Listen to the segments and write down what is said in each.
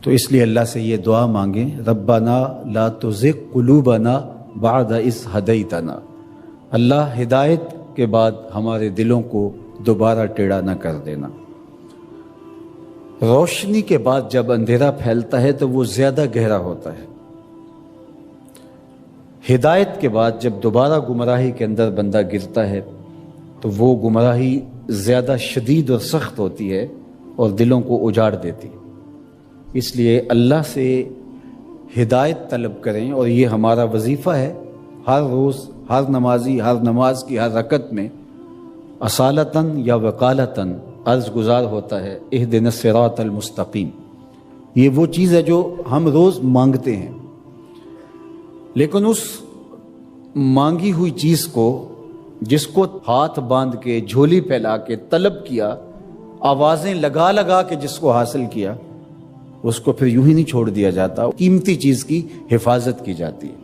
تو اس لیے اللہ سے یہ دعا مانگیں، ربنا لا تزغ قلوبنا بعد اذ ہدیتنا، اللہ ہدایت کے بعد ہمارے دلوں کو دوبارہ ٹیڑھا نہ کر دینا۔ روشنی کے بعد جب اندھیرا پھیلتا ہے تو وہ زیادہ گہرا ہوتا ہے، ہدایت کے بعد جب دوبارہ گمراہی کے اندر بندہ گرتا ہے تو وہ گمراہی زیادہ شدید اور سخت ہوتی ہے اور دلوں کو اجاڑ دیتی۔ اس لیے اللہ سے ہدایت طلب کریں، اور یہ ہمارا وظیفہ ہے، ہر روز ہر نمازی ہر نماز کی ہر رکعت میں اصالتاً یا وقالتاً عرض گزار ہوتا ہے اہدنا الصراط المستقیم۔ یہ وہ چیز ہے جو ہم روز مانگتے ہیں، لیکن اس مانگی ہوئی چیز کو، جس کو ہاتھ باندھ کے جھولی پھیلا کے طلب کیا، آوازیں لگا لگا کے جس کو حاصل کیا، اس کو پھر یوں ہی نہیں چھوڑ دیا جاتا، قیمتی چیز کی حفاظت کی جاتی ہے۔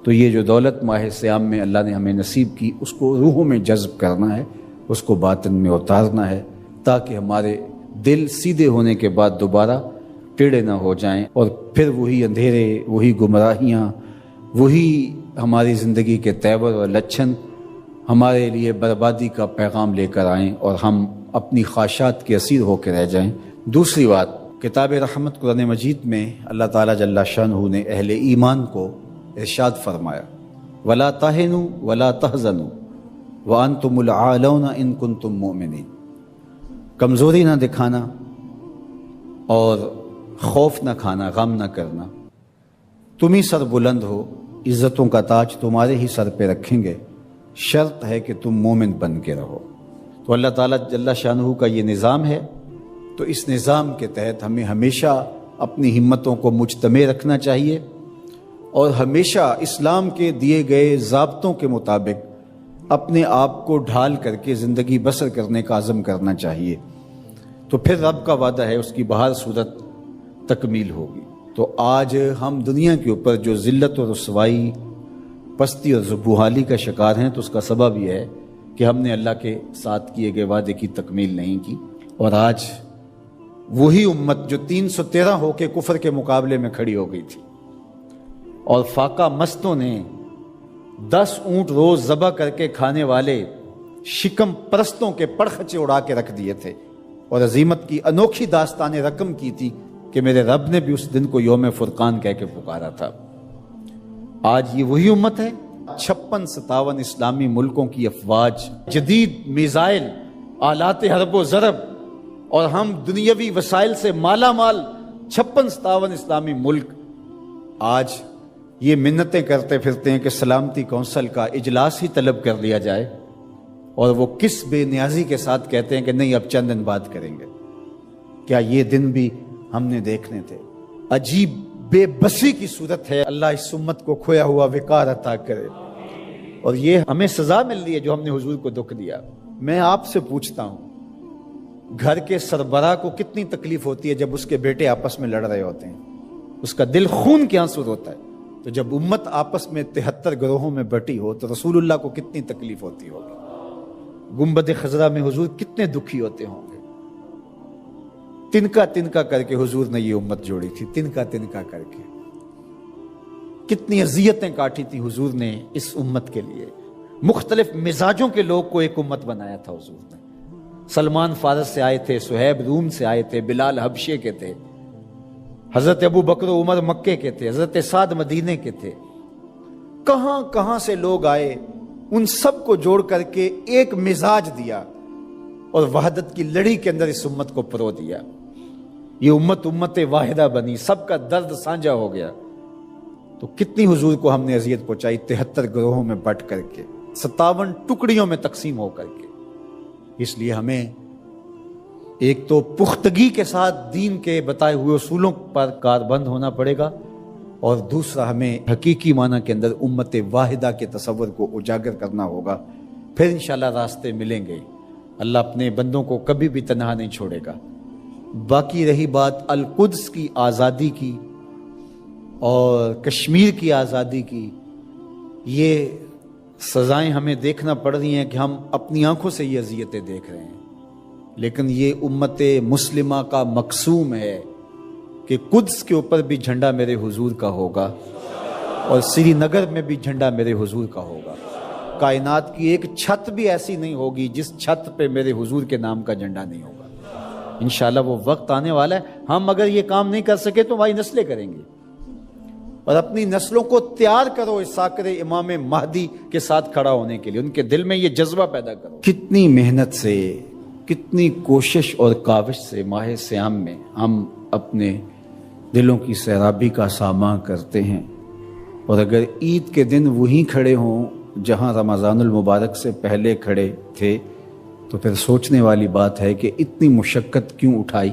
تو یہ جو دولت ماہ صیام میں اللہ نے ہمیں نصیب کی، اس کو روحوں میں جذب کرنا ہے، اس کو باطن میں اتارنا ہے، تاکہ ہمارے دل سیدھے ہونے کے بعد دوبارہ ٹیڑھے نہ ہو جائیں، اور پھر وہی اندھیرے، وہی گمراہیاں، وہی ہماری زندگی کے تیور اور لچھن ہمارے لیے بربادی کا پیغام لے کر آئیں، اور ہم اپنی خواہشات کے اسیر ہو کے رہ جائیں۔ دوسری بات، کتاب رحمت قرآن مجید میں اللہ تعالیٰ جل شانہ نے اہل ایمان کو ارشاد فرمایا، وَلَا تَهِنُوا وَلَا تَحْزَنُوا وَأَنْتُمُ الْأَعْلَوْنَ إِن كُنتُم مُؤْمِنِينَ، کمزوری نہ دکھانا اور خوف نہ کھانا، غم نہ کرنا، تم ہی سر بلند ہو، عزتوں کا تاج تمہارے ہی سر پہ رکھیں گے، شرط ہے کہ تم مومن بن کے رہو۔ تو اللہ تعالیٰ جل شانہ کا یہ نظام ہے، تو اس نظام کے تحت ہمیں ہمیشہ اپنی ہمتوں کو مجتمع رکھنا چاہیے، اور ہمیشہ اسلام کے دیے گئے ضابطوں کے مطابق اپنے آپ کو ڈھال کر کے زندگی بسر کرنے کا عزم کرنا چاہیے، تو پھر رب کا وعدہ ہے اس کی بہر صورت تکمیل ہوگی۔ تو آج ہم دنیا کے اوپر جو ذلت اور رسوائی، پستی اور زبوحالی کا شکار ہیں، تو اس کا سبب یہ ہے کہ ہم نے اللہ کے ساتھ کیے گئے وعدے کی تکمیل نہیں کی، اور آج وہی امت جو 313 ہو کے کفر کے مقابلے میں کھڑی ہو گئی تھی، اور فاقہ مستوں نے 10 اونٹ روز ذبح کر کے کھانے والے شکم پرستوں کے پرخچے اڑا کے رکھ دیے تھے، اور عظیمت کی انوکھی داستان رقم کی تھی کہ میرے رب نے بھی اس دن کو یوم فرقان کہہ کے پکارا تھا۔ آج یہ وہی امت ہے، 56-57 اسلامی ملکوں کی افواج، جدید میزائل، آلات حرب و ضرب، اور ہم دنیاوی وسائل سے مالا مال 56-57 اسلامی ملک آج یہ منتیں کرتے پھرتے ہیں کہ سلامتی کونسل کا اجلاس ہی طلب کر لیا جائے، اور وہ کس بے نیازی کے ساتھ کہتے ہیں کہ نہیں اب چند دن بعد کریں گے۔ کیا یہ دن بھی ہم نے دیکھنے تھے؟ عجیب بے بسی کی صورت ہے، اللہ اس امت کو کھویا ہوا وقار عطا کرے، اور یہ ہمیں سزا مل رہی ہے جو ہم نے حضور کو دکھ دیا۔ میں آپ سے پوچھتا ہوں، گھر کے سربراہ کو کتنی تکلیف ہوتی ہے جب اس کے بیٹے آپس میں لڑ رہے ہوتے ہیں؟ اس کا دل خون کے آنسو ہوتا ہے۔ تو جب امت آپس میں 73 گروہوں میں بٹی ہو تو رسول اللہ کو کتنی تکلیف ہوتی ہوگی؟ گنبد خضرا میں حضور کتنے دکھی ہوتے ہوں گے۔ تنکا تنکا کر کے حضور نے یہ امت جوڑی تھی، تنکا تنکا کر کے کتنی اذیتیں کاٹی تھی حضور نے اس امت کے لیے۔ مختلف مزاجوں کے لوگ کو ایک امت بنایا تھا حضور نے۔ سلمان فارس سے آئے تھے، سہیب روم سے آئے تھے، بلال حبشے کے تھے، حضرت ابو بکر و عمر مکے کے تھے، حضرت سعد مدینے کے تھے، کہاں کہاں سے لوگ آئے، ان سب کو جوڑ کر کے ایک مزاج دیا، اور وحدت کی لڑی کے اندر اس امت کو پرو دیا۔ یہ امت واحدہ بنی، سب کا درد سانجھا ہو گیا۔ تو کتنی حضور کو ہم نے اذیت پہنچائی، 73 گروہوں میں بٹ کر کے، 57 ٹکڑیوں میں تقسیم ہو کر کے۔ اس لیے ہمیں ایک تو پختگی کے ساتھ دین کے بتائے ہوئے اصولوں پر کاربند ہونا پڑے گا، اور دوسرا ہمیں حقیقی معنی کے اندر امت واحدہ کے تصور کو اجاگر کرنا ہوگا۔ پھر انشاءاللہ راستے ملیں گے۔ اللہ اپنے بندوں کو کبھی بھی تنہا نہیں چھوڑے گا۔ باقی رہی بات القدس کی آزادی کی اور کشمیر کی آزادی کی، یہ سزائیں ہمیں دیکھنا پڑ رہی ہیں کہ ہم اپنی آنکھوں سے یہ اذیتیں دیکھ رہے ہیں، لیکن یہ امت مسلمہ کا مقصوم ہے کہ قدس کے اوپر بھی جھنڈا میرے حضور کا ہوگا اور سری نگر میں بھی جھنڈا میرے حضور کا ہوگا. کائنات کی ایک چھت بھی ایسی نہیں ہوگی جس چھت پہ میرے حضور کے نام کا جھنڈا نہیں ہوگا. انشاءاللہ وہ وقت آنے والا ہے. ہم اگر یہ کام نہیں کر سکے تو ہماری نسلیں کریں گے. اور اپنی نسلوں کو تیار کرو اس ساکر امام مہدی کے ساتھ کھڑا ہونے کے لیے. ان کے دل میں یہ جذبہ پیدا کرو. کتنی محنت سے، کتنی کوشش اور کاوش سے ماہ صیام میں ہم اپنے دلوں کی سیرابی کا ساماں کرتے ہیں. اور اگر عید کے دن وہیں کھڑے ہوں جہاں رمضان المبارک سے پہلے کھڑے تھے تو پھر سوچنے والی بات ہے کہ اتنی مشقت کیوں اٹھائی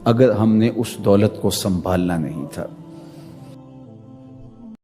اگر ہم نے اس دولت کو سنبھالنا نہیں تھا.